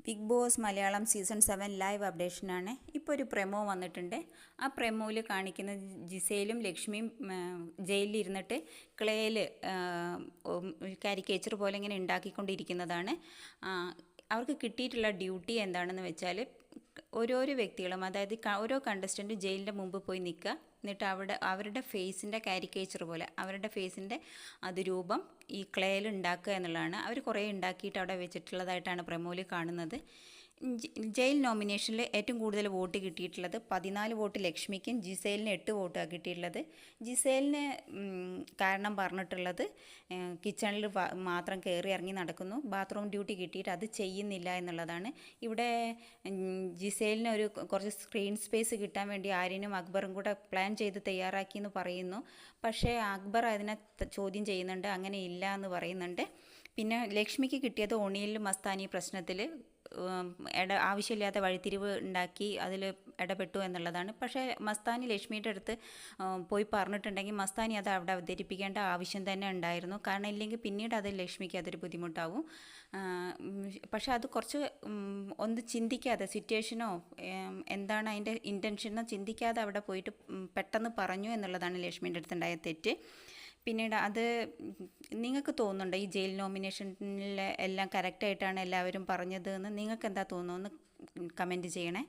Big Boss Malayalam season 7 live അപ്ഡേഷനാണ്. ഇപ്പോൾ ഒരു പ്രൊമോ വന്നിട്ടുണ്ട്. ആ പ്രൊമോയിൽ കാണിക്കുന്ന ജിസയിലും ലക്ഷ്മിയും ജയിലിലിരുന്നിട്ട് ക്ലേയിൽ കാരിക്കേച്ചർ പോലെ ഇങ്ങനെ ഉണ്ടാക്കിക്കൊണ്ടിരിക്കുന്നതാണ്. അവർക്ക് കിട്ടിയിട്ടുള്ള ഡ്യൂട്ടി എന്താണെന്ന് വെച്ചാൽ ഓരോരോ വ്യക്തികളും, അതായത് ഓരോ കണ്ടസ്റ്റൻറ്റും ജയിലിൻ്റെ മുമ്പ് പോയി നിൽക്കുക. എന്നിട്ട് അവരുടെ ഫേസിൻ്റെ കാരിക്കേച്ചർ പോലെ അവരുടെ ഫേസിൻ്റെ അത് രൂപം ഈ ക്ലേയിൽ ഉണ്ടാക്കുക എന്നുള്ളതാണ്. അവർ കുറേ ഉണ്ടാക്കിയിട്ട് അവിടെ വെച്ചിട്ടുള്ളതായിട്ടാണ് പ്രൊമോയിൽ കാണുന്നത്. ജയിൽ നോമിനേഷനിൽ ഏറ്റവും കൂടുതൽ വോട്ട് കിട്ടിയിട്ടുള്ളത് 14 വോട്ട് ലക്ഷ്മിക്കും ജിസേലിന് 8 വോട്ടാണ് കിട്ടിയിട്ടുള്ളത്. ജിസേലിന് കാരണം പറഞ്ഞിട്ടുള്ളത് കിച്ചണിൽ മാത്രം കയറി ഇറങ്ങി നടക്കുന്നു, ബാത്റൂം ഡ്യൂട്ടി കിട്ടിയിട്ട് അത് ചെയ്യുന്നില്ല എന്നുള്ളതാണ്. ഇവിടെ ജിസേലിന് കുറച്ച് സ്ക്രീൻ സ്പേസ് കിട്ടാൻ വേണ്ടി ആര്യനും അക്ബറും കൂടെ പ്ലാൻ ചെയ്ത് തയ്യാറാക്കിയെന്ന് പറയുന്നു. പക്ഷേ അക്ബർ അതിനെ ചോദ്യം ചെയ്യുന്നുണ്ട്, അങ്ങനെ ഇല്ല എന്ന് പറയുന്നുണ്ട്. പിന്നെ ലക്ഷ്മിക്ക് കിട്ടിയത് ഒണിയിൽ മസ്താനി പ്രശ്നത്തിൽ ആവശ്യമില്ലാത്ത വഴിത്തിരിവ് ഉണ്ടാക്കി അതിൽ ഇടപെട്ടു എന്നുള്ളതാണ്. പക്ഷേ മസ്താനി ലക്ഷ്മിയുടെ അടുത്ത് പോയി പറഞ്ഞിട്ടുണ്ടെങ്കിൽ മസ്താനി അത് അവിടെ അവതരിപ്പിക്കേണ്ട ആവശ്യം തന്നെ ഉണ്ടായിരുന്നു. കാരണം ഇല്ലെങ്കിൽ പിന്നീട് അത് ലക്ഷ്മിക്ക് അതൊരു ബുദ്ധിമുട്ടാവും. പക്ഷേ അത് കുറച്ച് ഒന്ന് ചിന്തിക്കാതെ, സിറ്റുവേഷനോ എന്താണ് അതിൻ്റെ ഇൻറ്റൻഷനോ ചിന്തിക്കാതെ അവിടെ പോയിട്ട് പെട്ടെന്ന് പറഞ്ഞു എന്നുള്ളതാണ് ലക്ഷ്മിയുടെ അടുത്തുണ്ടായ തെറ്റ്. പിന്നീട് അത് നിങ്ങൾക്ക് തോന്നുന്നുണ്ടോ ഈ ജയിൽ നോമിനേഷനിൽ എല്ലാം കറക്റ്റായിട്ടാണ് എല്ലാവരും പറഞ്ഞത് എന്ന് നിങ്ങൾക്ക് എന്താ തോന്നുന്നു? ഒന്ന് കമൻറ്റ് ചെയ്യണേ.